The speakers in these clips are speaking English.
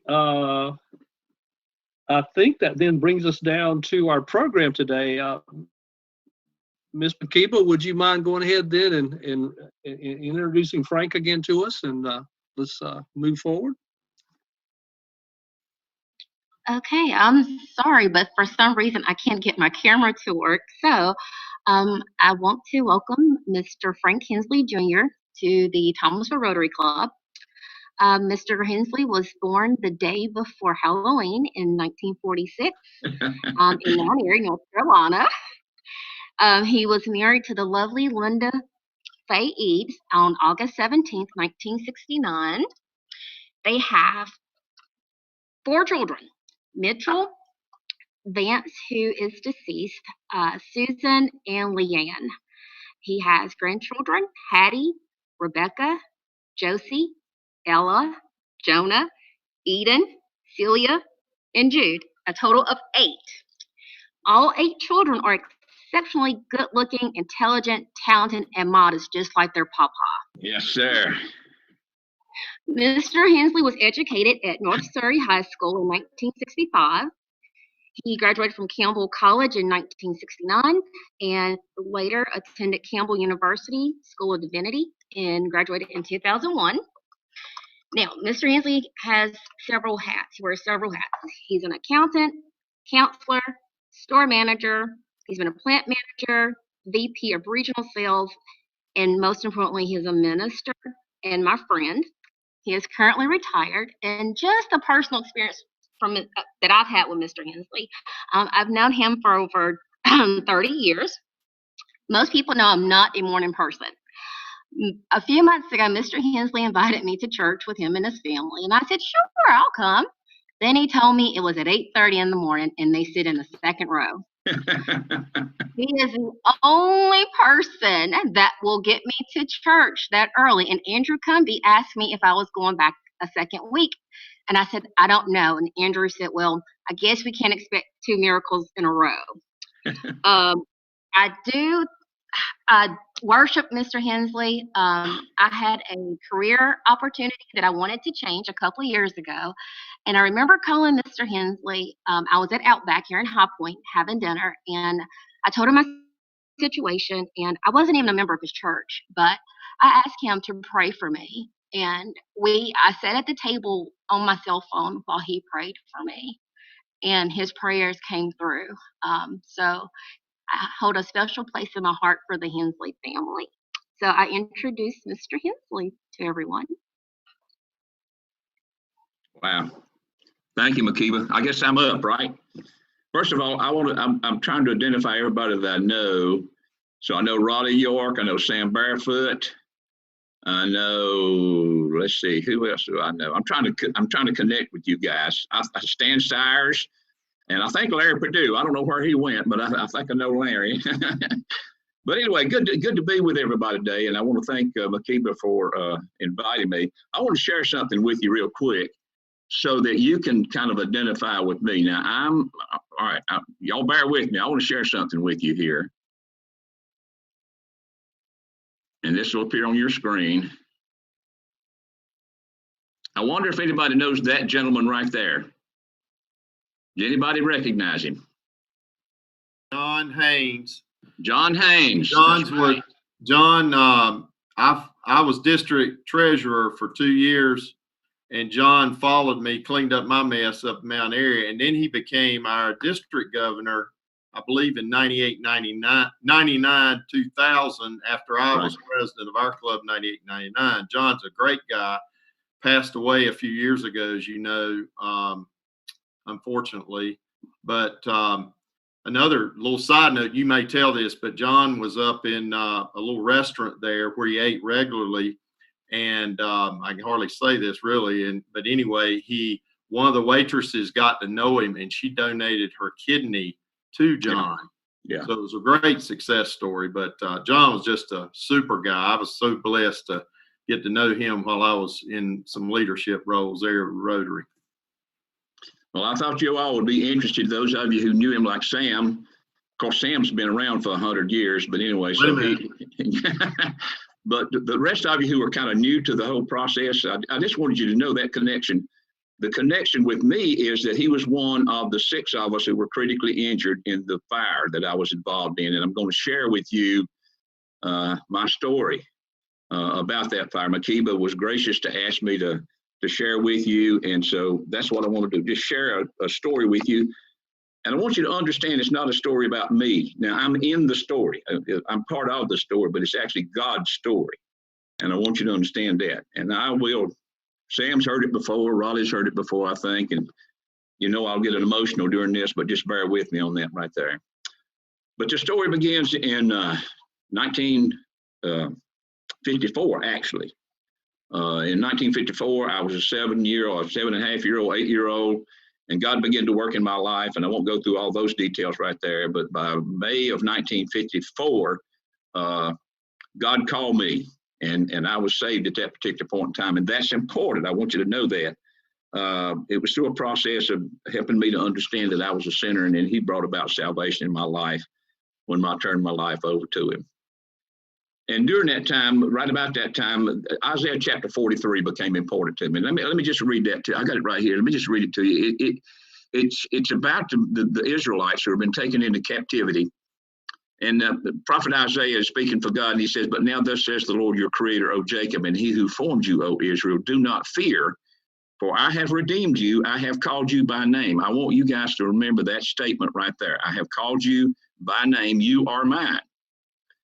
Okay. I think that then brings us down to our program today. Ms. McKeeba, would you mind going ahead then and introducing Frank again to us, and let's move forward. Okay, I'm sorry, but for some reason I can't get my camera to work. So I want to welcome Mr. Frank Hensley Jr. to the Thomasville Rotary Club. Mr. Hensley was born the day before Halloween in 1946 in Mount Airy, North Carolina. He was married to the lovely Linda Faye Eads on August 17th, 1969. They have 4 children: Mitchell, Vance, who is deceased, Susan, and Leanne. He has grandchildren: Hattie, Rebecca, Josie, Ella, Jonah, Eden, Celia, and Jude, a total of 8. All 8 children are exceptionally good-looking, intelligent, talented, and modest, just like their papa. Yes, sir. Mr. Hensley was educated at North Surrey High School in 1965. He graduated from Campbell College in 1969 and later attended Campbell University School of Divinity and graduated in 2001. Now, Mr. Hensley has several hats. He wears several hats. He's an accountant, counselor, store manager. He's been a plant manager, VP of regional sales, and most importantly, he's a minister and my friend. He is currently retired, and just a personal experience from that I've had with Mr. Hensley. I've known him for over 30 years. Most people know I'm not a morning person. A few months ago, Mr. Hensley invited me to church with him and his family, and I said, sure, I'll come. Then he told me it was at 8:30 in the morning, and they sit in the second row. He is the only person that will get me to church that early. And Andrew Cumby asked me if I was going back a second week. And I said, I don't know. And Andrew said, well, I guess we can't expect 2 miracles in a row. I worship Mr. Hensley. I had a career opportunity that I wanted to change a couple of years ago. And I remember calling Mr. Hensley. I was at Outback here in High Point having dinner. And I told him my situation. And I wasn't even a member of his church. But I asked him to pray for me. And I sat at the table on my cell phone while he prayed for me. And his prayers came through. So I hold a special place in my heart for the Hensley family. So I introduce Mr. Hensley to everyone. Wow. Thank you, McKeeba. I guess I'm up, right? First of all, I'm trying to identify everybody that I know. So I know Raleigh York, I know Sam Barefoot. I know, let's see, who else do I know? I'm trying to connect with you guys. Stan Sires. And I think Larry Perdue. I don't know where he went, but I think I know Larry. But anyway, good to be with everybody today. And I want to thank McKeeba for inviting me. I want to share something with you real quick so that you can kind of identify with me. Now, all right, y'all bear with me. I want to share something with you here. And this will appear on your screen. I wonder if anybody knows that gentleman right there. Did anybody recognize him? John Haynes. John Haynes. I was district treasurer for 2 years, and John followed me, cleaned up my mess up in Mount Airy, and then he became our district governor, I believe in 99, 2000, after I was president of our club, 98, 99. John's a great guy, passed away a few years ago, as you know, unfortunately. But another little side note, you may tell this, but John was up in a little restaurant there where he ate regularly. And I can hardly say this really, but anyway, one of the waitresses got to know him, and she donated her kidney to John. Yeah. So it was a great success story. But John was just a super guy. I was so blessed to get to know him while I was in some leadership roles there at Rotary. Well, I thought you all would be interested, those of you who knew him like Sam. Of course, Sam's been around for 100 years, but anyway, so but the rest of you who are kind of new to the whole process, I just wanted you to know that connection. the connection with me is that he was one of the 6 of us who were critically injured in the fire that I was involved in. And I'm going to share with you my story about that fire. Makiba was gracious to ask me to share with you. And so that's what I want to do, just share a story with you. And I want you to understand it's not a story about me. Now, I'm in the story. I'm part of the story, but it's actually God's story. And I want you to understand that. And I will, Sam's heard it before, Raleigh's heard it before, I think. And I'll get emotional during this, but just bear with me on that right there. But the story begins in 1954, actually. In 1954, I was a 7.5-year-old, 8-year-old, and God began to work in my life. And I won't go through all those details right there, but by May of 1954, God called me, and I was saved at that particular point in time. And that's important. I want you to know that. It was through a process of helping me to understand that I was a sinner, and then he brought about salvation in my life when I turned my life over to him. And during that time, right about that time, Isaiah chapter 43 became important to me. Let me just read that to you. I got it right here. Let me just read it to you. It's about the Israelites who have been taken into captivity. And the prophet Isaiah is speaking for God, and he says, "But now thus says the Lord your creator, O Jacob, and he who formed you, O Israel, do not fear, for I have redeemed you. I have called you by name." I want you guys to remember that statement right there. I have called you by name. You are mine.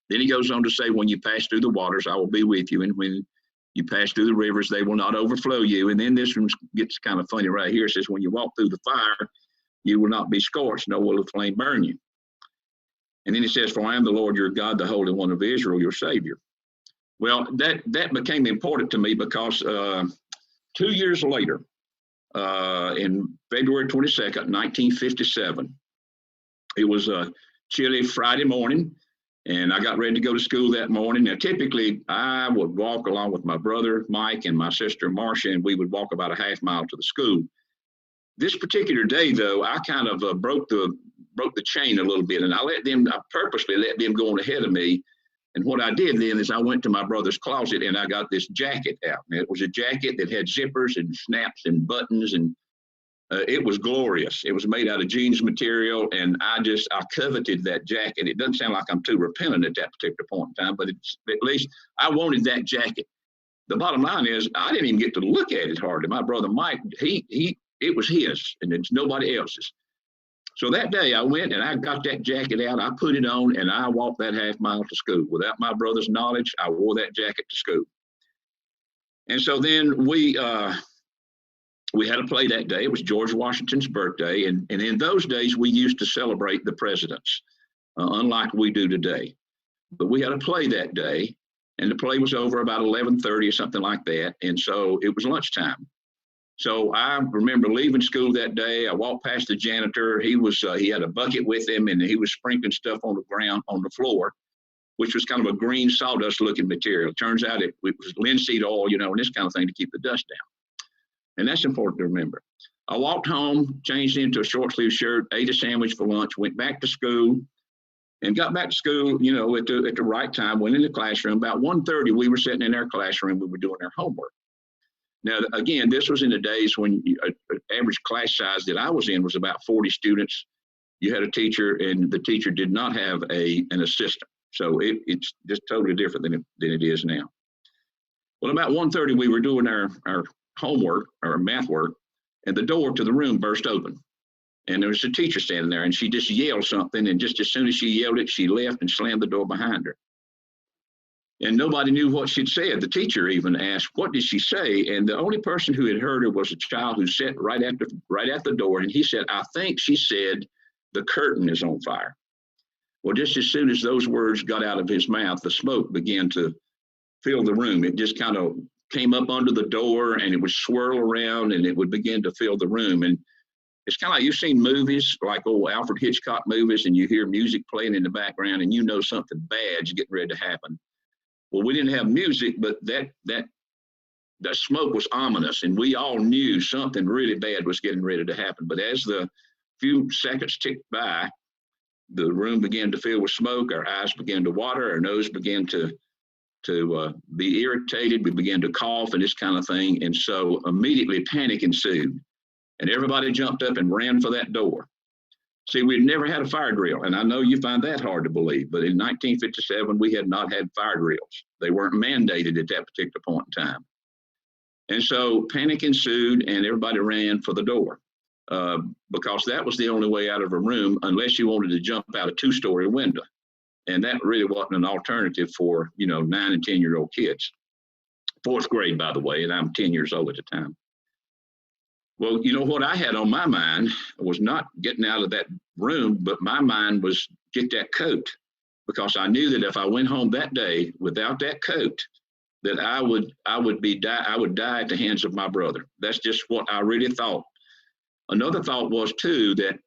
Then he goes on to say, when you pass through the waters, I will be with you. And when you pass through the rivers, they will not overflow you. And then this one gets kind of funny right here. It says, when you walk through the fire, you will not be scorched, nor will the flame burn you. And then he says, for I am the Lord your God, the Holy One of Israel, your Savior. Well, that became important to me because 2 years later, in February 22nd, 1957, it was a chilly Friday morning, and I got ready to go to school that morning. Now, typically, I would walk along with my brother, Mike, and my sister, Marcia, and we would walk about a half mile to the school. This particular day, though, I kind of broke the chain a little bit, and I purposely let them go on ahead of me. And what I did then is I went to my brother's closet, and I got this jacket out. And it was a jacket that had zippers and snaps and buttons, and it was glorious. It was made out of jeans material, and I coveted that jacket. It doesn't sound like I'm too repentant at that particular point in time, but at least I wanted that jacket. The bottom line is I didn't even get to look at it hardly. My brother Mike, it was his, and it's nobody else's. So that day I went and I got that jacket out, I put it on, and I walked that half mile to school. Without my brother's knowledge, I wore that jacket to school. And so then we had a play that day. It was George Washington's birthday. And in those days, we used to celebrate the presidents, unlike we do today. But we had a play that day, and the play was over about 11:30 or something like that. And so it was lunchtime. So I remember leaving school that day. I walked past the janitor. He had a bucket with him, and he was sprinkling stuff on the ground, on the floor, which was kind of a green sawdust looking material. Turns out it was linseed oil, and this kind of thing to keep the dust down. And that's important to remember. I walked home, changed into a short sleeve shirt, ate a sandwich for lunch, went back to school, and got back to school, at the right time, went in the classroom. About 1:30, we were sitting in our classroom, we were doing our homework. Now, again, this was in the days when an average class size that I was in was about 40 students. You had a teacher, and the teacher did not have an assistant. So it's just totally different than it is now. Well, about 1:30, we were doing our homework, or math work, and the door to the room burst open. And there was a teacher standing there, and she just yelled something, and just as soon as she yelled it, she left and slammed the door behind her. And nobody knew what she'd said. The teacher even asked, what did she say? And the only person who had heard her was a child who sat right at the door, and he said, I think she said, the curtain is on fire. Well, just as soon as those words got out of his mouth, the smoke began to fill the room. It just kind of came up under the door, and it would swirl around, and it would begin to fill the room. And it's kind of like you've seen movies like old Alfred Hitchcock movies, and you hear music playing in the background, and something bad's getting ready to happen. Well, we didn't have music, but that smoke was ominous, and we all knew something really bad was getting ready to happen. But as the few seconds ticked by, the room began to fill with smoke. Our eyes began to water. Our nose began to be irritated. We began to cough and this kind of thing. And so immediately panic ensued. and everybody jumped up and ran for that door. See, we'd never had a fire drill, and I know you find that hard to believe, but in 1957, we had not had fire drills. They weren't mandated at that particular point in time. And so panic ensued, and everybody ran for the door because that was the only way out of a room unless you wanted to jump out a 2-story window. And that really wasn't an alternative for, 9 and 10-year-old kids. 4th grade, by the way, and I'm 10 years old at the time. Well, what I had on my mind was not getting out of that room, but my mind was get that coat, because I knew that if I went home that day without that coat, that I would die at the hands of my brother. That's just what I really thought. Another thought was too that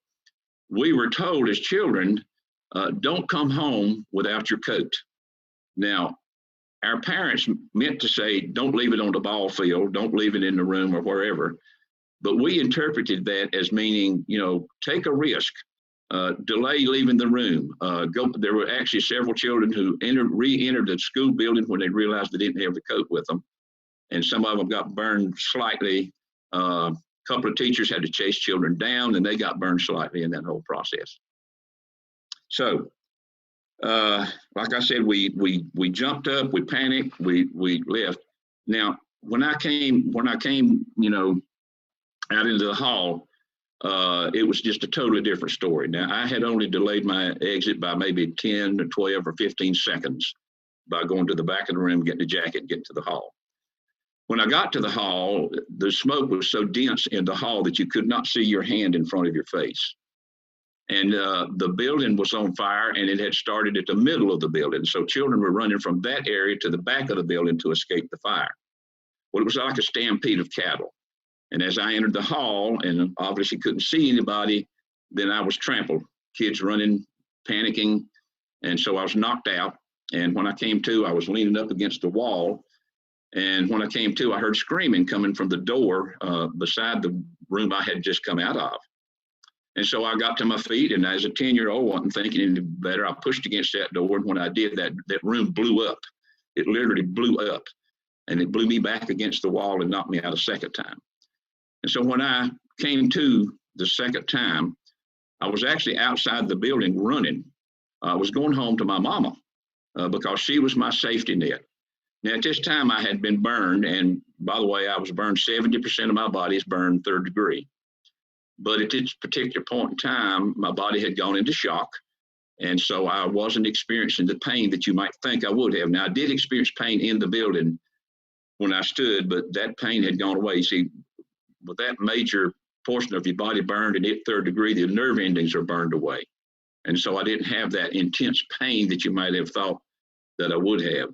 we were told as children, don't come home without your coat. Now, our parents meant to say, don't leave it on the ball field, don't leave it in the room or wherever. But we interpreted that as meaning, take a risk, delay leaving the room. There were actually several children who re-entered the school building when they realized they didn't have the coat with them. And some of them got burned slightly. A couple of teachers had to chase children down, and they got burned slightly in that whole process. So, like I said, we jumped up, we panicked, we left. Now, when I came, out into the hall, it was just a totally different story. Now, I had only delayed my exit by maybe 10 or 12 or 15 seconds by going to the back of the room, getting the jacket, getting to the hall. When I got to the hall, the smoke was so dense in the hall that you could not see your hand in front of your face. And the building was on fire, and it had started at the middle of the building. So children were running from that area to the back of the building to escape the fire. Well, it was like a stampede of cattle. And as I entered the hall and obviously couldn't see anybody, then I was trampled. Kids running, panicking. And so I was knocked out. And when I came to, I was leaning up against the wall. And when I came to, I heard screaming coming from the door beside the room I had just come out of. And so I got to my feet, and as a 10-year-old, wasn't thinking any better, I pushed against that door. And when I did, that room blew up. It literally blew up. And it blew me back against the wall and knocked me out a second time. And so when I came to the second time, I was actually outside the building running. I was going home to my mama because she was my safety net. Now, at this time, I had been burned. And by the way, I was burned 70% of my body is burned 3rd degree. But at this particular point in time, my body had gone into shock. And so I wasn't experiencing the pain that you might think I would have. Now, I did experience pain in the building when I stood, but that pain had gone away. See, with that major portion of your body burned and hit 3rd degree, the nerve endings are burned away. And so I didn't have that intense pain that you might have thought that I would have.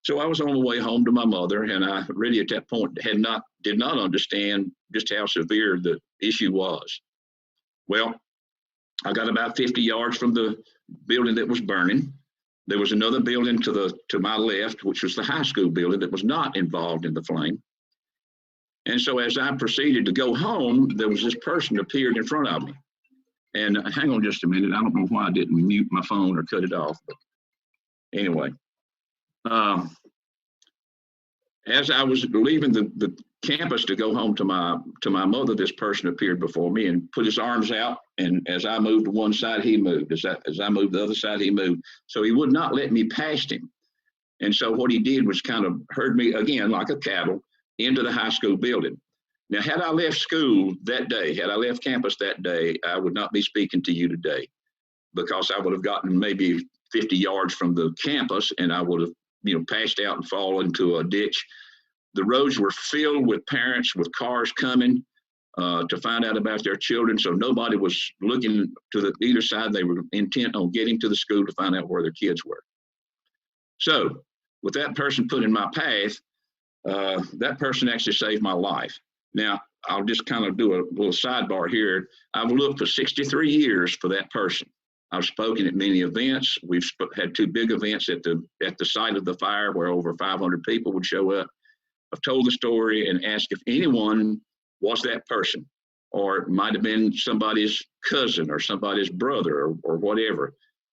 So I was on the way home to my mother, and I really at that point did not understand just how severe the issue was. Well, I got about 50 yards from the building that was burning. There was another building to my left, which was the high school building that was not involved in the flame. And so as I proceeded to go home, there was this person appeared in front of me. And hang on just a minute. I don't know why I didn't mute my phone or cut it off. But anyway, as I was leaving the campus to go home to my mother, this person appeared before me and put his arms out. And as I moved to one side, he moved. As I moved to the other side, he moved. So he would not let me past him. And so what he did was kind of herd me again like a cattle into the high school building. Now, had I left school that day, had I left campus that day, I would not be speaking to you today, because I would have gotten maybe 50 yards from the campus and I would have, passed out and fallen into a ditch. The roads were filled with parents with cars coming to find out about their children. So nobody was looking to either side. They were intent on getting to the school to find out where their kids were. So with that person put in my path, that person actually saved my life. Now, I'll just kind of do a little sidebar here. I've looked for 63 years for that person. I've spoken at many events. We've had 2 big events at the site of the fire where over 500 people would show up. I've told the story and asked if anyone was that person, or it might have been somebody's cousin or somebody's brother or whatever.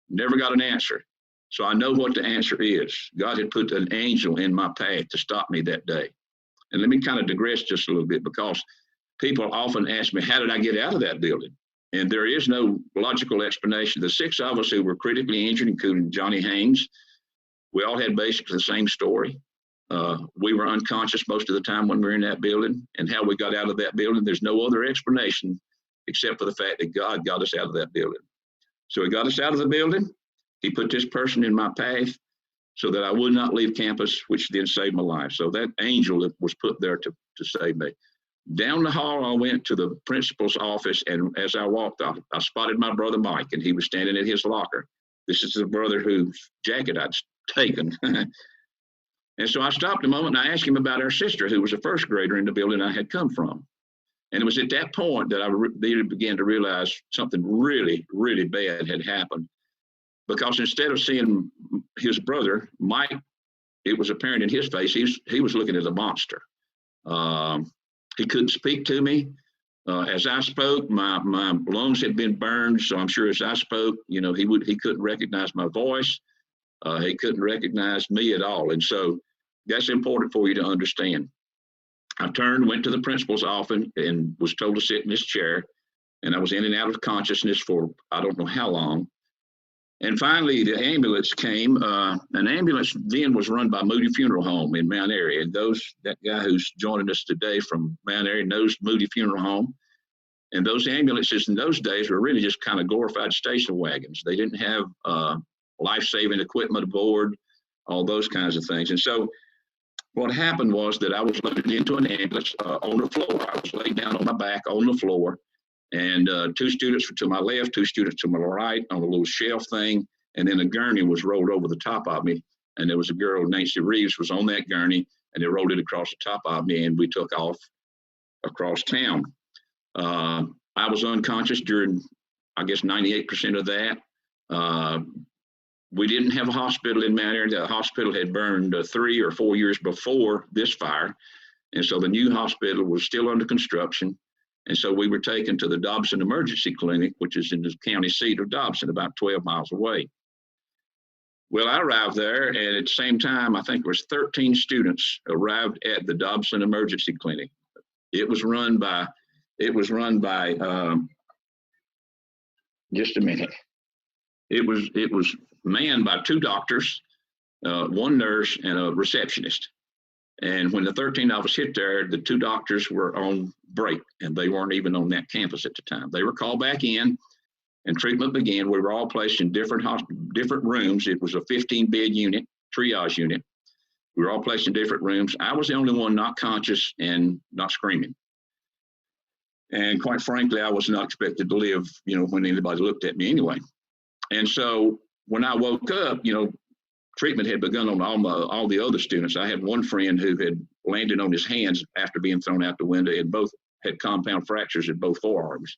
Never got an answer. So I know what the answer is. God had put an angel in my path to stop me that day. And let me kind of digress just a little bit, because people often ask me, how did I get out of that building? And there is no logical explanation. The 6 of us who were critically injured, including Johnny Haynes, we all had basically the same story. We were unconscious most of the time when we were in that building, and how we got out of that building, there's no other explanation except for the fact that God got us out of that building. So he got us out of the building. He put this person in my path so that I would not leave campus, which then saved my life. So that angel that was put there to save me. Down the hall, I went to the principal's office, and as I walked off, I spotted my brother Mike, and he was standing at his locker. This is the brother whose jacket I'd taken. And so I stopped a moment and I asked him about our sister, who was a first grader in the building I had come from. And it was at that point that I began to realize something really, really bad had happened. Because instead of seeing his brother, Mike, it was apparent in his face, he was looking at a monster. He couldn't speak to me. As I spoke, my lungs had been burned, so I'm sure as I spoke, you know, he couldn't recognize my voice. He couldn't recognize me at all. And so that's important for you to understand. I turned, went to the principal's office, and was told to sit in this chair. And I was in and out of consciousness for I don't know how long. And finally, the ambulance came. An ambulance then was run by Moody Funeral Home in Mount Airy. And that guy who's joining us today from Mount Airy knows Moody Funeral Home. And those ambulances in those days were really just kind of glorified station wagons. They didn't have life-saving equipment aboard, all those kinds of things. And so what happened was that I was loaded into an ambulance on the floor. I was laid down on my back on the floor, and 2 students were to my left, 2 students to my right on a little shelf thing, and then a gurney was rolled over the top of me, and there was a girl, Nancy Reeves, was on that gurney, and they rolled it across the top of me, and we took off across town. I was unconscious during, I guess, 98% of that. We didn't have a hospital in Mount Airy. The hospital had burned 3 or 4 years before this fire. And so the new hospital was still under construction. And so we were taken to the Dobson Emergency Clinic, which is in the county seat of Dobson, about 12 miles away. Well, I arrived there, and at the same time, I think it was 13 students arrived at the Dobson Emergency Clinic. It was run by, just a minute. It was manned by 2 doctors, 1 nurse, and a receptionist. And when the 13 of us hit there, the 2 doctors were on break, and they weren't even on that campus at the time. They were called back in, and treatment began. We were all placed in different rooms. It was a 15-bed unit, triage unit. We were all placed in different rooms. I was the only one not conscious and not screaming. And quite frankly, I was not expected to live, you know, when anybody looked at me anyway. And so when I woke up, you know, treatment had begun on all the other students. I had one friend who had landed on his hands after being thrown out the window, and both had compound fractures in both forearms.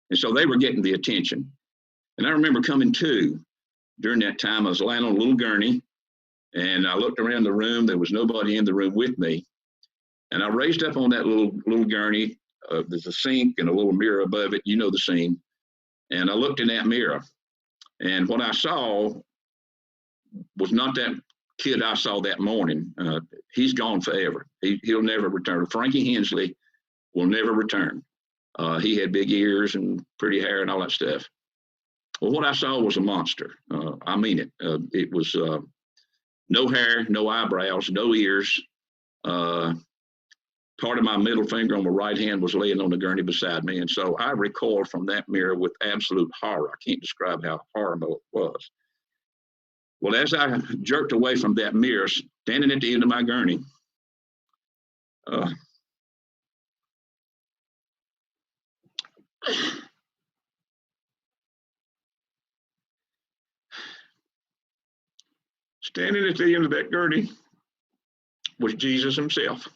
And so they were getting the attention. And I remember coming to during that time. I was lying on a little gurney, and I looked around the room. There was nobody in the room with me. And I raised up on that little gurney. There's a sink and a little mirror above it. You know the scene. And I looked in that mirror. And what I saw was not that kid I saw that morning. He's gone forever. He'll never return. Frankie Hensley will never return. He had big ears and pretty hair and all that stuff. Well, what I saw was a monster. I mean it. It was no hair, no eyebrows, no ears. Part of my middle finger on my right hand was laying on the gurney beside me. And so I recoiled from that mirror with absolute horror. I can't describe how horrible it was. Well, as I jerked away from that mirror, standing at the end of my gurney, standing at the end of that gurney was Jesus himself.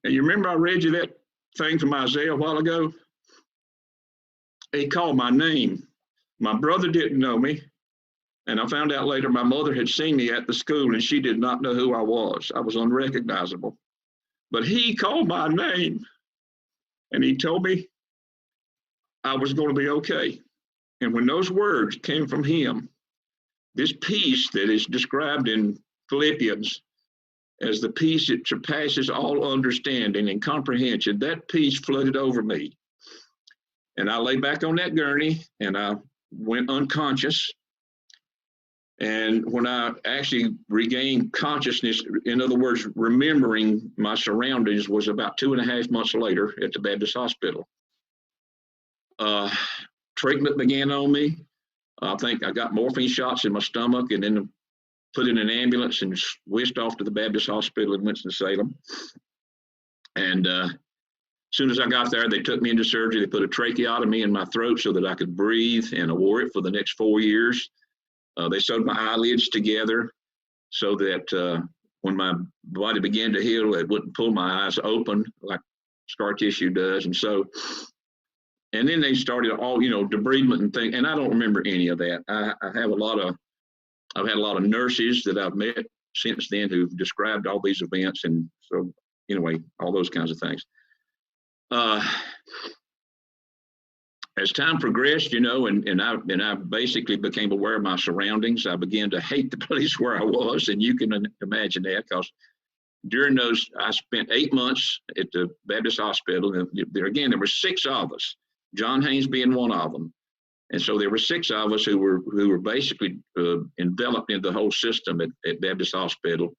And you remember I read you that thing from Isaiah a while ago? He called my name. My brother didn't know me. And I found out later my mother had seen me at the school, and she did not know who I was. I was unrecognizable. But he called my name, and he told me I was going to be okay. And when those words came from him, this peace that is described in Philippians as the peace that surpasses all understanding and comprehension, that peace flooded over me. And I lay back on that gurney and I went unconscious. And when I actually regained consciousness, in other words, remembering my surroundings, was about 2.5 months later at the Baptist Hospital. Treatment began on me. I think I got morphine shots in my stomach and then put in an ambulance and whisked off to the Baptist Hospital in Winston-Salem. And as soon as I got there, they took me into surgery. They put a tracheotomy in my throat so that I could breathe, and I wore it for the next 4 years. They sewed my eyelids together so that when my body began to heal, it wouldn't pull my eyes open like scar tissue does. And so, and then they started all, debridement and things. And I don't remember any of that. I've had a lot of nurses that I've met since then who've described all these events. And so, anyway, all those kinds of things. As time progressed, and I basically became aware of my surroundings. I began to hate the place where I was, and you can imagine that, because during those, I spent 8 months at the Baptist Hospital, and there were 6 of us, John Haynes being one of them, and so there were 6 of us who were basically enveloped in the whole system at Baptist Hospital.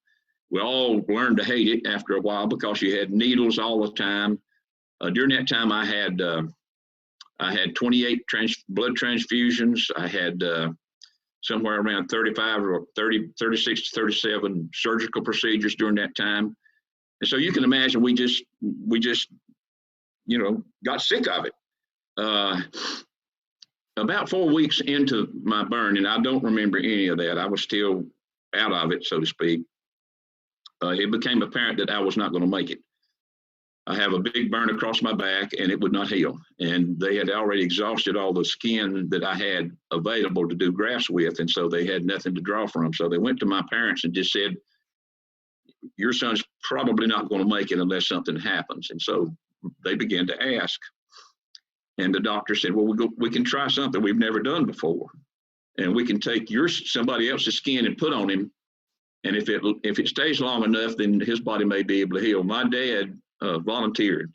We all learned to hate it after a while because you had needles all the time. During that time, I had 28 blood transfusions. I had somewhere around 35 or 36 to 37 surgical procedures during that time. And so you can imagine we just got sick of it. About 4 weeks into my burn, and I don't remember any of that. I was still out of it, so to speak. It became apparent that I was not going to make it. I have a big burn across my back and it would not heal. And they had already exhausted all the skin that I had available to do grafts with. And so they had nothing to draw from. So they went to my parents and just said, your son's probably not going to make it unless something happens. And so they began to ask. And the doctor said, well, we can try something we've never done before. And we can take somebody else's skin and put on him. And if it stays long enough, then his body may be able to heal. My dad volunteered,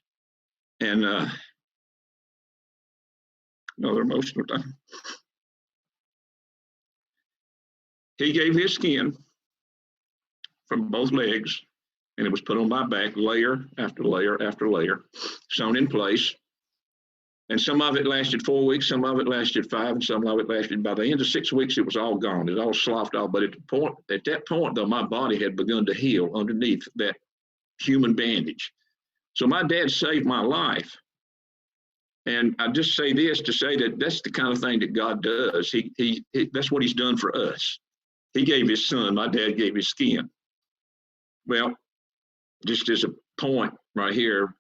and another emotional time. He gave his skin from both legs, and it was put on my back, layer after layer after layer, sewn in place. And some of it lasted 4 weeks, some of it lasted 5, and some of it lasted, by the end of 6 weeks, it was all gone. It all sloughed off. But at that point, though, my body had begun to heal underneath that human bandage. So my dad saved my life. And I just say this to say that that's the kind of thing that God does. He that's what he's done for us. He gave his son, my dad gave his skin. Well, just as a point right here,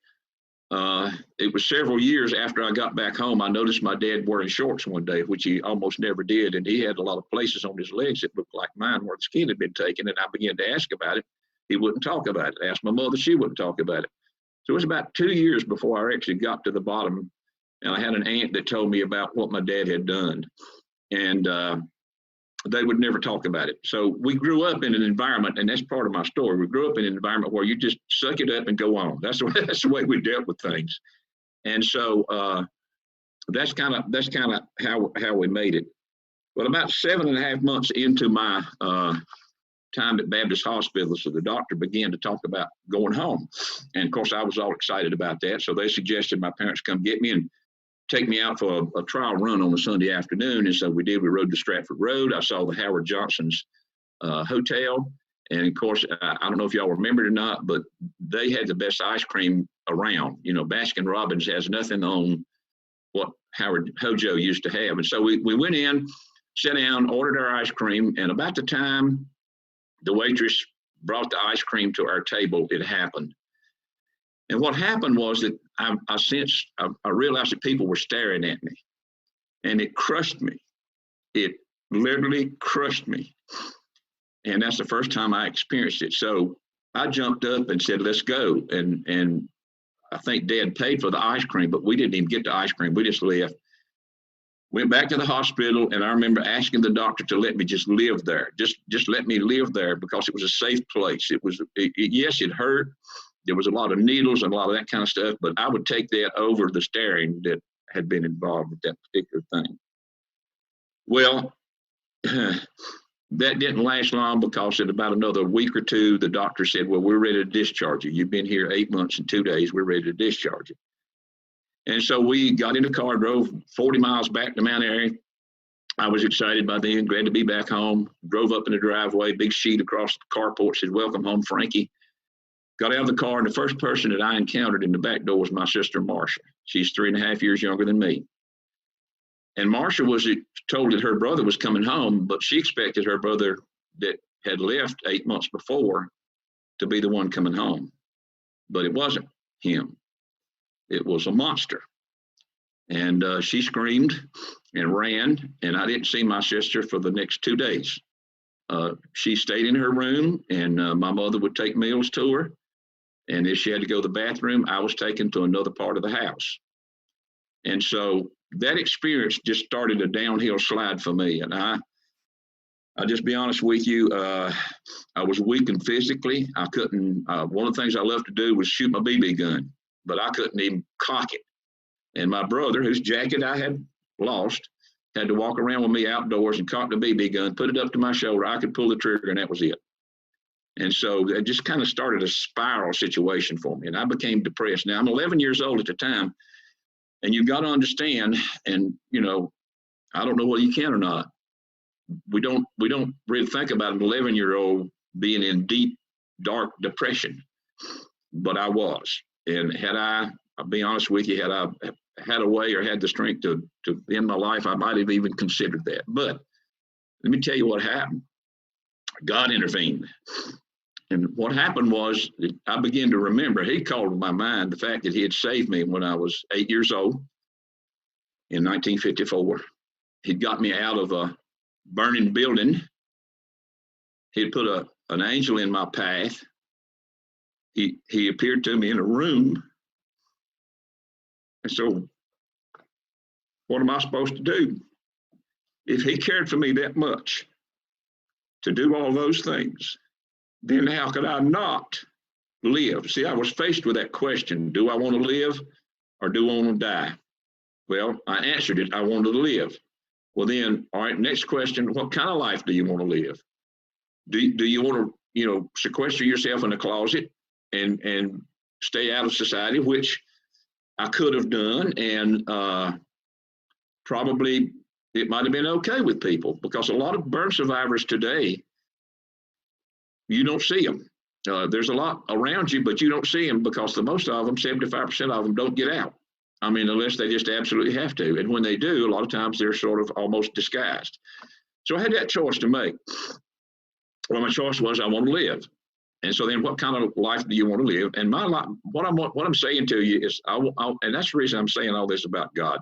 it was several years after I got back home, I noticed my dad wearing shorts one day, which he almost never did. And he had a lot of places on his legs that looked like mine where the skin had been taken. And I began to ask about it. He wouldn't talk about it. I asked my mother, she wouldn't talk about it. So it was about 2 years before I actually got to the bottom, and I had an aunt that told me about what my dad had done, and they would never talk about it. So we grew up in an environment, and that's part of my story. We grew up in an environment where you just suck it up and go on. That's the way we dealt with things, and so that's kind of how we made it. Well, about 7.5 months into my time at Baptist Hospital, so the doctor began to talk about going home. And of course, I was all excited about that. So they suggested my parents come get me and take me out for a trial run on a Sunday afternoon. And so we did. We rode to Stratford Road. I saw the Howard Johnson's hotel. And of course, I don't know if y'all remember it or not, but they had the best ice cream around. Baskin Robbins has nothing on what Howard Hojo used to have. And so we went in, sat down, ordered our ice cream. And about the time the waitress brought the ice cream to our table, it happened. And what happened was that I realized that people were staring at me, and it crushed me. It literally crushed me. And that's the first time I experienced it. So I jumped up and said, let's go. And I think Dad paid for the ice cream, but we didn't even get the ice cream. We just left. Went back to the hospital, and I remember asking the doctor to let me just live there. Just let me live there because it was a safe place. Yes, it hurt. There was a lot of needles and a lot of that kind of stuff, but I would take that over the staring that had been involved with that particular thing. Well, that didn't last long because in about another week or two, the doctor said, well, we're ready to discharge you. You've been here 8 months and 2 days. We're ready to discharge you. And so we got in the car, drove 40 miles back to Mount Airy. I was excited by then, glad to be back home. Drove up in the driveway, big sheet across the carport, said, welcome home, Frankie. Got out of the car, and the first person that I encountered in the back door was my sister, Marcia. She's 3.5 years younger than me. And Marcia was told that her brother was coming home, but she expected her brother that had left 8 months before to be the one coming home. But it wasn't him. It was a monster. And she screamed and ran, and I didn't see my sister for the next 2 days. She stayed in her room, and my mother would take meals to her. And if she had to go to the bathroom, I was taken to another part of the house. And so that experience just started a downhill slide for me. And I'll just be honest with you, I was weakened physically. I couldn't, one of the things I loved to do was shoot my BB gun, but I couldn't even cock it. And my brother, whose jacket I had lost, had to walk around with me outdoors and cock the BB gun, put it up to my shoulder. I could pull the trigger, and that was it. And so it just kind of started a spiral situation for me, and I became depressed. Now, I'm 11 years old at the time, and you've got to understand, and, you know, I don't know whether you can or not, we don't really think about an 11-year-old being in deep, dark depression, but I was. And I'll be honest with you, had I had a way or had the strength to end my life, I might have even considered that. But let me tell you what happened. God intervened. And what happened was I began to remember, he called to my mind the fact that he had saved me when I was 8 years old in 1954. He'd got me out of a burning building. He'd put an angel in my path. He appeared to me in a room. And so what am I supposed to do? If he cared for me that much to do all those things, then how could I not live? See, I was faced with that question. Do I want to live or do I want to die? Well, I answered it. I wanted to live. Well, then, all right, next question. What kind of life do you want to live? Do you want to, sequester yourself in a closet and stay out of society, which I could have done, and probably it might have been okay with people, because a lot of burn survivors today, you don't see them. There's a lot around you, but you don't see them because the most of them, 75% of them, don't get out. I mean, unless they just absolutely have to. And when they do, a lot of times they're sort of almost disguised. So I had that choice to make. Well, my choice was I want to live. And so then what kind of life do you want to live? And my life, what I'm saying to you is, and that's the reason I'm saying all this about God.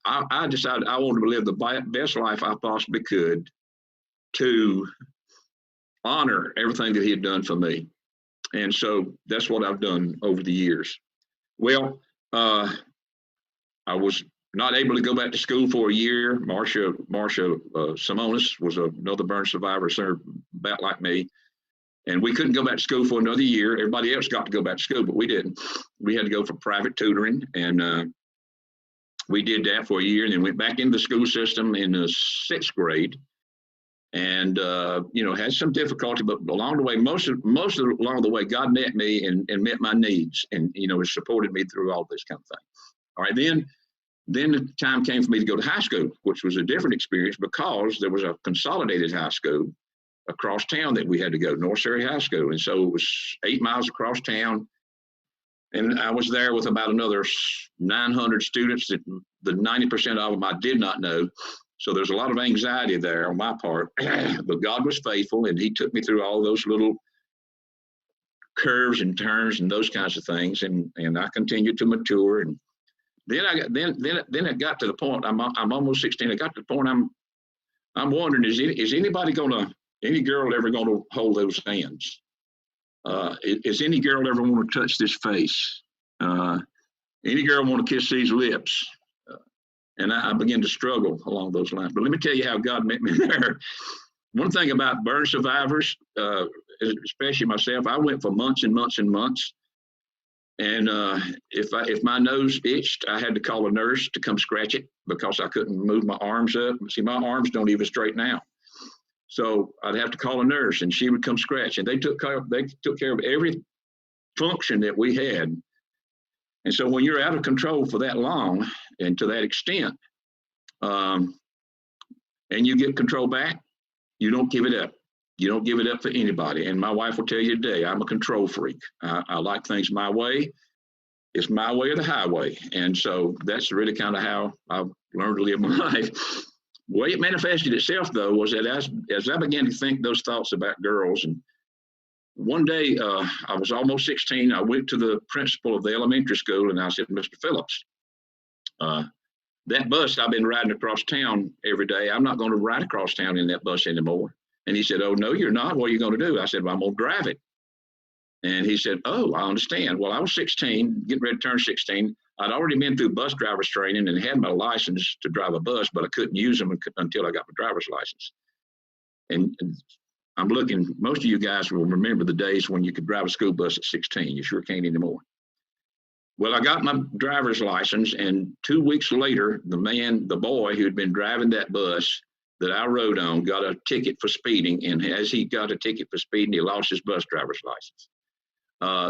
I decided I wanted to live the best life I possibly could to honor everything that he had done for me. And so that's what I've done over the years. Well, I was not able to go back to school for a year. Marcia Simonis was another burn survivor, about like me. And we couldn't go back to school for another year. Everybody else got to go back to school, but we didn't. We had to go for private tutoring, and we did that for a year, and then went back into the school system in the 6th grade. And had some difficulty, but along the way, most along the way, God met me and met my needs, and has supported me through all this kind of thing. All right, then the time came for me to go to high school, which was a different experience because there was a consolidated high school across town that we had to go, North Surrey High School, and so it was 8 miles across town. And I was there with about another 900 students that the 90% of them I did not know. So there's a lot of anxiety there on my part, but God was faithful, and he took me through all those little curves and turns and those kinds of things, and I continued to mature. And then it got to the point. I'm almost 16. I got to the point. I'm wondering, is any girl ever gonna hold those hands? Is any girl ever want to touch this face? Any girl want to kiss these lips? And I began to struggle along those lines. But let me tell you how God met me there. One thing about burn survivors, especially myself, I went for months and months and months. And if my nose itched, I had to call a nurse to come scratch it because I couldn't move my arms up. See, my arms don't even straighten out. So I'd have to call a nurse, and she would come scratch. And they took care of every function that we had. And so when you're out of control for that long and to that extent, and you get control back, you don't give it up. You don't give it up for anybody. And my wife will tell you today, I'm a control freak. I like things my way. It's my way or the highway. And so that's really kind of how I've learned to live my life. The way it manifested itself, though, was that as I began to think those thoughts about girls, and one day I was almost 16, I went to the principal of the elementary school and I said, Mr. Phillips, that bus I've been riding across town every day, I'm not going to ride across town in that bus anymore. And he said, oh, no, you're not. What are you going to do? I said, well, I'm going to drive it. And he said, oh, I understand. Well, I was 16, getting ready to turn 16. I'd already been through bus driver's training and had my license to drive a bus, but I couldn't use them until I got my driver's license. And I'm looking, most of you guys will remember the days when you could drive a school bus at 16. You sure can't anymore. Well, I got my driver's license, and 2 weeks later, the boy who had been driving that bus that I rode on got a ticket for speeding, and as he got a ticket for speeding, he lost his bus driver's license.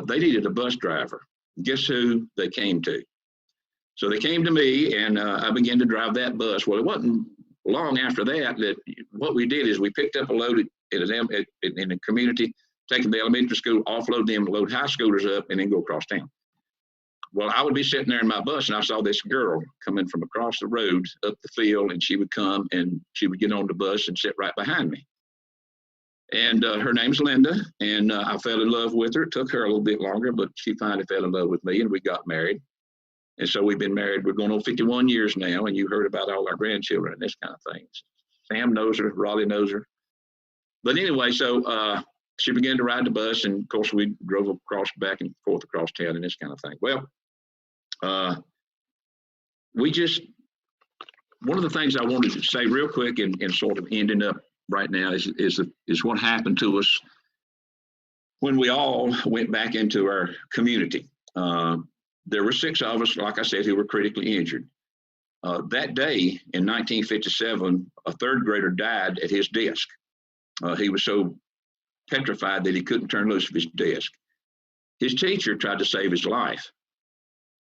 They needed a bus driver. Guess who they came to? So they came to me, and I began to drive that bus. Well, it wasn't long after that what we did is we picked up a load in the community, taking the elementary school, offload them, load high schoolers up, and then go across town. Well, I would be sitting there in my bus, and I saw this girl coming from across the road up the field, and she would come, and she would get on the bus and sit right behind me. And her name's Linda, and I fell in love with her. It took her a little bit longer, but she finally fell in love with me, and we got married. And so we've been married. We're going on 51 years now, and you heard about all our grandchildren and this kind of thing. Sam knows her, Raleigh knows her. But anyway, so she began to ride the bus, and of course we drove back and forth across town and this kind of thing. Well, one of the things I wanted to say real quick and sort of ending up right now is what happened to us when we all went back into our community. There were 6 of us, like I said, who were critically injured. That day in 1957, a 3rd grader died at his desk. He was so petrified that he couldn't turn loose of his desk. His teacher tried to save his life,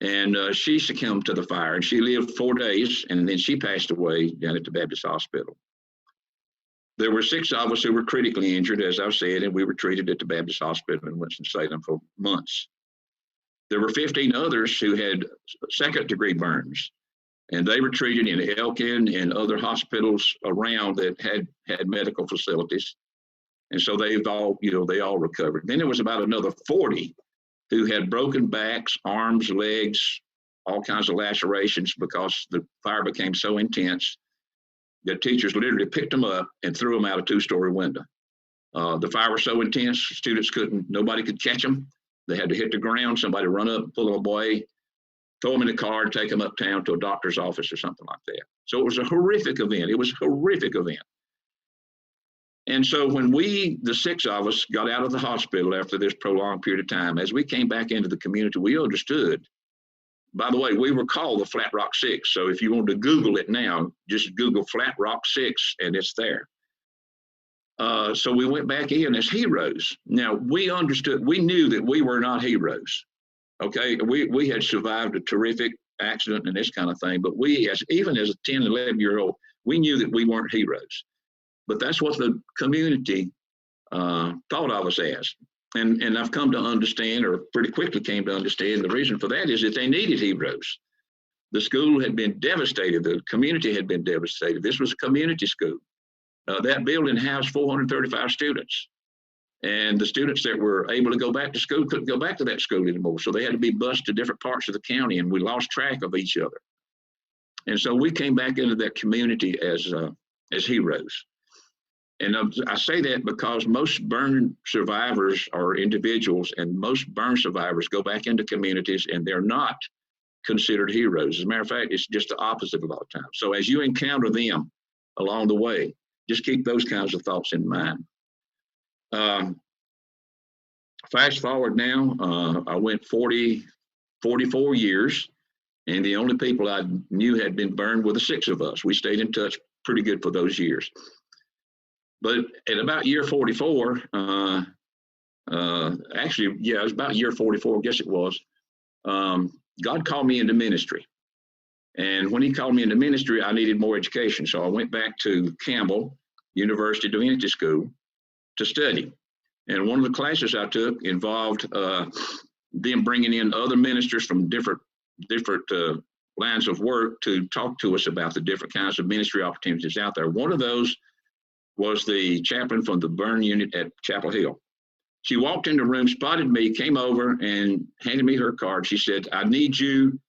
and she succumbed to the fire, and she lived 4 days, and then she passed away down at the Baptist Hospital. There were 6 of us who were critically injured, as I've said, and we were treated at the Baptist Hospital in Winston-Salem for months. There were 15 others who had 2nd-degree burns, and they were treated in Elkin and other hospitals around that had medical facilities. And so they all recovered. Then there was about another 40 who had broken backs, arms, legs, all kinds of lacerations because the fire became so intense that teachers literally picked them up and threw them out a 2-story window. The fire was so intense, nobody could catch them. They had to hit the ground, somebody run up, pull them away, throw them in the car, and take them uptown to a doctor's office or something like that. So it was a horrific event. It was a horrific event. And so when the 6 of us got out of the hospital after this prolonged period of time, as we came back into the community, we understood. By the way, we were called the Flat Rock 6. So if you want to Google it now, just Google Flat Rock 6 and it's there. So we went back in as heroes. Now we knew that we were not heroes. Okay, we had survived a terrific accident and this kind of thing, but even as a 10, 11-year-old, we knew that we weren't heroes. But that's what the community thought of us as. And I've come to understand, or pretty quickly came to understand, the reason for that is that they needed heroes. The school had been devastated. The community had been devastated. This was a community school. That building housed 435 students. And the students that were able to go back to school couldn't go back to that school anymore. So they had to be bused to different parts of the county, and we lost track of each other. And so we came back into that community as heroes. And I say that because most burn survivors are individuals, and most burn survivors go back into communities, and they're not considered heroes. As a matter of fact, it's just the opposite a lot of times. So as you encounter them along the way, just keep those kinds of thoughts in mind. Fast forward now, I went 44 years, and the only people I knew had been burned were the 6 of us. We stayed in touch pretty good for those years. But at about year 44, actually, yeah, it was about year 44, I guess it was, God called me into ministry. And when he called me into ministry, I needed more education. So I went back to Campbell University Divinity School to study. And one of the classes I took involved them bringing in other ministers from different lines of work to talk to us about the different kinds of ministry opportunities out there. One of those was the chaplain from the burn unit at Chapel Hill. She walked in the room, spotted me, came over and handed me her card. She said, "I need you."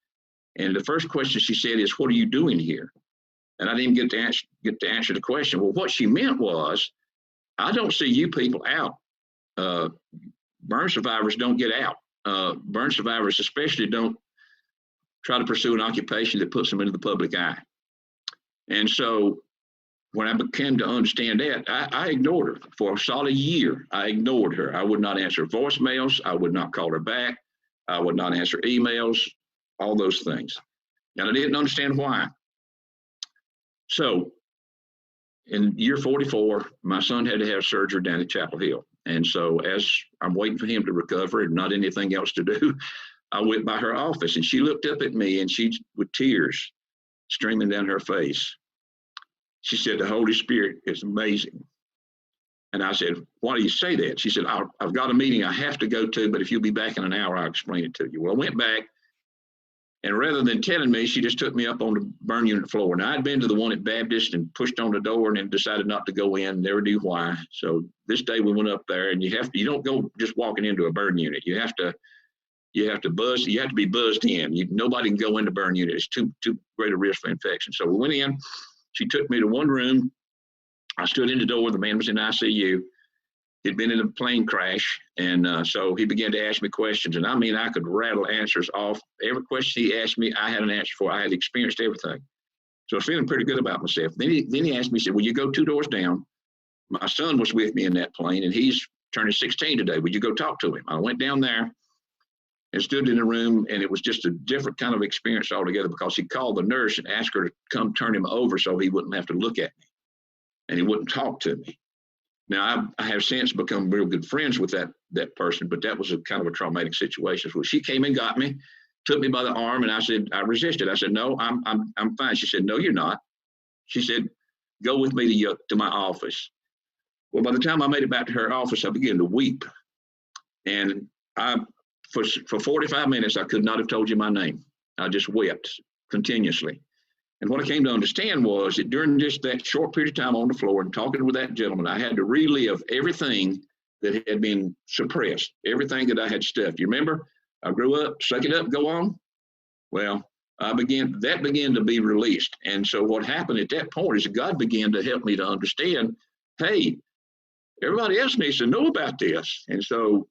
And the first question she said is, "What are you doing here?" And I didn't even get to answer the question. Well, what she meant was, I don't see you people out. Burn survivors don't get out. Burn survivors especially don't try to pursue an occupation that puts them into the public eye. And so when I began to understand that, I ignored her for a solid year. I ignored her. I would not answer voicemails. I would not call her back. I would not answer emails, all those things. And I didn't understand why. So in year 44, my son had to have surgery down at Chapel Hill. And so as I'm waiting for him to recover and not anything else to do, I went by her office and she looked up at me and she, with tears streaming down her face, she said, "The Holy Spirit is amazing." And I said, "Why do you say that?" She said, I've got a meeting I have to go to, but if you'll be back in an hour, I'll explain it to you. Well, I went back, and rather than telling me, she just took me up on the burn unit floor. Now, I'd been to the one at Baptist and pushed on the door and then decided not to go in, never knew why. So this day we went up there, and you don't go just walking into a burn unit. You have to be buzzed in. Nobody can go into burn unit. It's too great a risk for infection. So we went in. She took me to one room. I stood in the door. The man was in ICU. He'd been in a plane crash. And so he began to ask me questions. And I mean, I could rattle answers off. Every question he asked me, I had an answer for. I had experienced everything. So I was feeling pretty good about myself. Then he asked me, he said, "Will you go 2 doors down?" My son was with me in that plane, and he's turning 16 today. Would you go talk to him? I went down there and stood in the room, and it was just a different kind of experience altogether, because he called the nurse and asked her to come turn him over so he wouldn't have to look at me and he wouldn't talk to me. Now, I have since become real good friends with that person, but that was a kind of a traumatic situation. So she came and got me, took me by the arm, and I resisted. I said, "No, I'm fine." She said, "No, you're not." She said, "Go with me to my office." Well, by the time I made it back to her office, I began to weep. And for 45 minutes, I could not have told you my name. I just wept continuously. And what I came to understand was that during just that short period of time on the floor and talking with that gentleman, I had to relive everything that had been suppressed, everything that I had stuffed. You remember? I grew up, suck it up, go on. Well, that began to be released. And so what happened at that point is God began to help me to understand, hey, everybody else needs to know about this. And so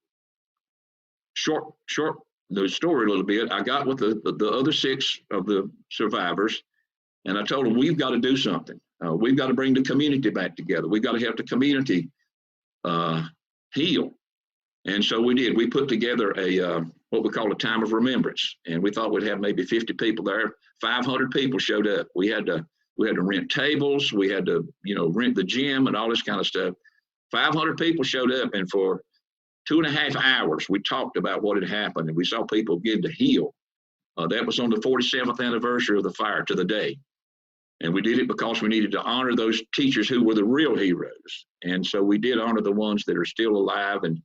short the story a little bit, I got with the other 6 of the survivors, and I told them, we've got to do something. We've got to bring the community back together. We've got to help the community heal. And so we did. We put together what we call a time of remembrance, and we thought we'd have maybe 50 people there. 500 people showed up. We had to rent tables. We had to, rent the gym and all this kind of stuff. 500 people showed up, and for 2.5 hours, we talked about what had happened, and we saw people begin to heal. That was on the 47th anniversary of the fire to the day. And we did it because we needed to honor those teachers who were the real heroes. And so we did honor the ones that are still alive and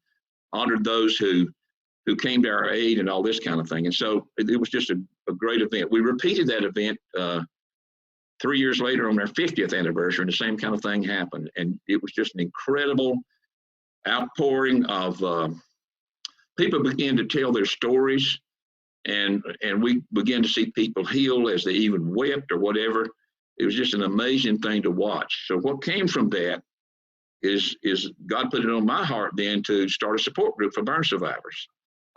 honored those who came to our aid and all this kind of thing. And so it was just a great event. We repeated that event 3 years later on our 50th anniversary, and the same kind of thing happened. And it was just an incredible outpouring of people began to tell their stories, and we began to see people heal as they even wept or whatever. It was just an amazing thing to watch. So what came from that is God put it on my heart then to start a support group for burn survivors.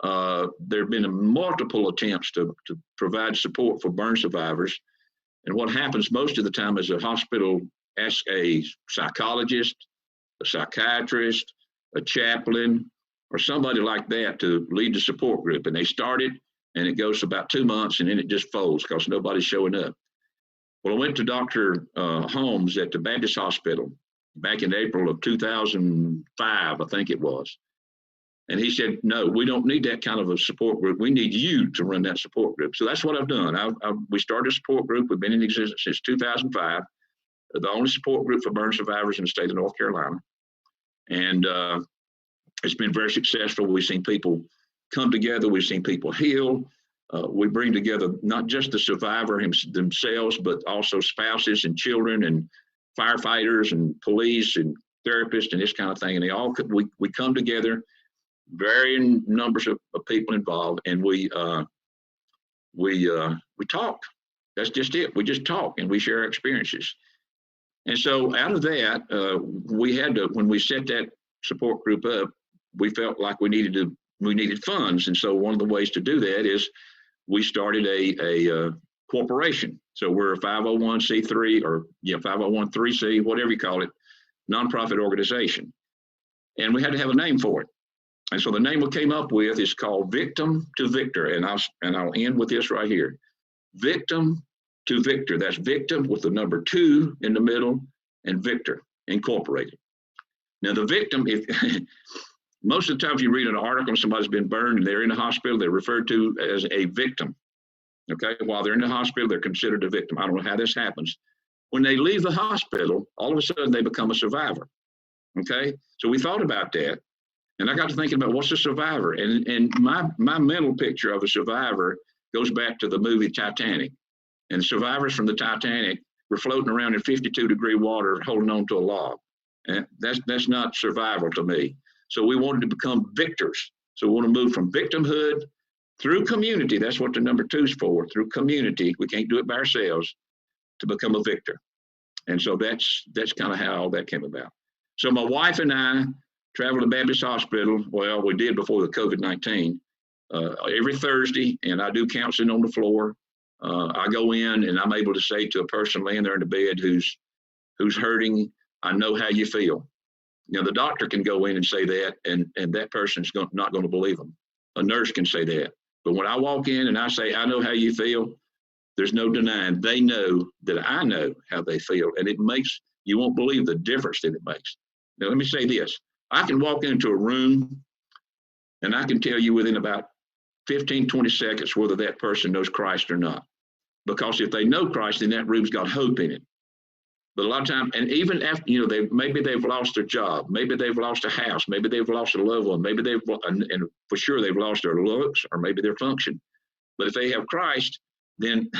There have been multiple attempts to provide support for burn survivors. And what happens most of the time is a hospital asks a psychologist, a psychiatrist, a chaplain, or somebody like that to lead the support group. And they start it, and it goes about 2 months, and then it just folds because nobody's showing up. Well, I went to Dr. Holmes at the Baptist Hospital back in April of 2005, I think it was. And he said, no, we don't need that kind of a support group. We need you to run that support group. So that's what I've done. We started a support group. We've been in existence since 2005, the only support group for burn survivors in the state of North Carolina. And it's been very successful. We've seen people come together. We've seen people heal. We bring together not just the survivor themselves, but also spouses and children and firefighters and police and therapists and this kind of thing. And they all we come together, varying numbers of people involved, and we talk. That's just it. We just talk and we share our experiences. And so out of that, we had to, when we set that support group up, we felt like we needed funds. And so one of the ways to do that is we started a corporation. So we're a 501c3 or 501(c)(3), whatever you call it, nonprofit organization. And we had to have a name for it. And so the name we came up with is called Victim to Victor. And I'll end with this right here. Victim to Victor. That's victim with the number 2 in the middle and Victor Incorporated. Now the victim, if most of the time if you read an article and somebody's been burned and they're in the hospital, they're referred to as a victim. Okay, while they're in the hospital, they're considered a victim. I don't know how this happens. When they leave the hospital, all of a sudden they become a survivor. Okay, so we thought about that. And I got to thinking about what's a survivor. And my mental picture of a survivor goes back to the movie Titanic. And survivors from the Titanic were floating around in 52-degree water holding on to a log. And that's not survival to me. So we wanted to become victors. So we want to move from victimhood through community. That's what the number 2 is for, through community. We can't do it by ourselves, to become a victor. And so that's kind of how all that came about. So my wife and I travel to Baptist Hospital. Well, we did before the COVID-19, every Thursday, and I do counseling on the floor. I go in and I'm able to say to a person laying there in the bed who's hurting, I know how you feel. You know, the doctor can go in and say that, and that person's not going to believe them. A nurse can say that. But when I walk in and I say, I know how you feel, there's no denying. They know that I know how they feel. And it makes, you won't believe the difference that it makes. Now, let me say this. I can walk into a room and I can tell you within about 15, 20 seconds whether that person knows Christ or not. Because if they know Christ, then that room's got hope in it. But a lot of times, and even after, you know, maybe they've lost their job, maybe they've lost a house, maybe they've lost a loved one, maybe and for sure they've lost their looks or maybe their function. But if they have Christ, then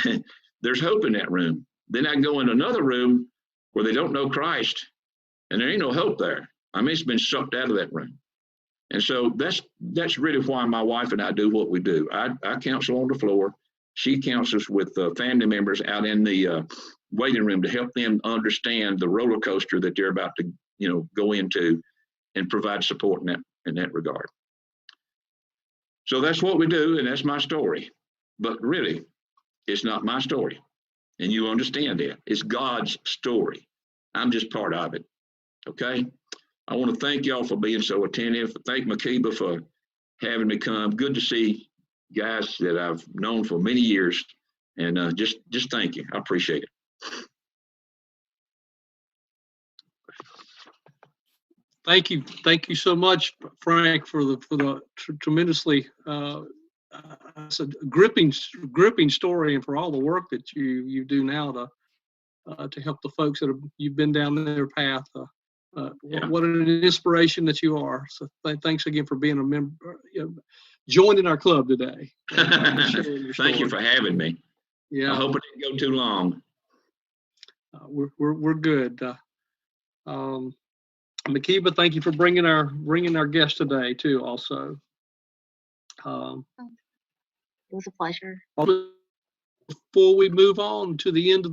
there's hope in that room. Then I can go in another room where they don't know Christ and there ain't no hope there. I mean, it's been sucked out of that room. And so that's really why my wife and I do what we do. I counsel on the floor. She counsels with family members out in the waiting room to help them understand the roller coaster that they're about to, you know, go into and provide support in that regard. So that's what we do, and that's my story. But really, it's not my story. And you understand that. It's God's story. I'm just part of it. Okay? I want to thank y'all for being so attentive. Thank Makiba for having me come. Good to see guys that I've known for many years. And just thank you. I appreciate it. Thank you so much, Frank, for the tremendously gripping story, and for all the work that you do now to help the folks that you've been down their path. Yeah. What an inspiration that you are. So thanks again for being a member, joining our club today. Thank you for having me. Yeah, I hope it didn't go too long. We're good. Makiba, thank you for bringing our guest today too. Also, it was a pleasure. Before we move on to the end of the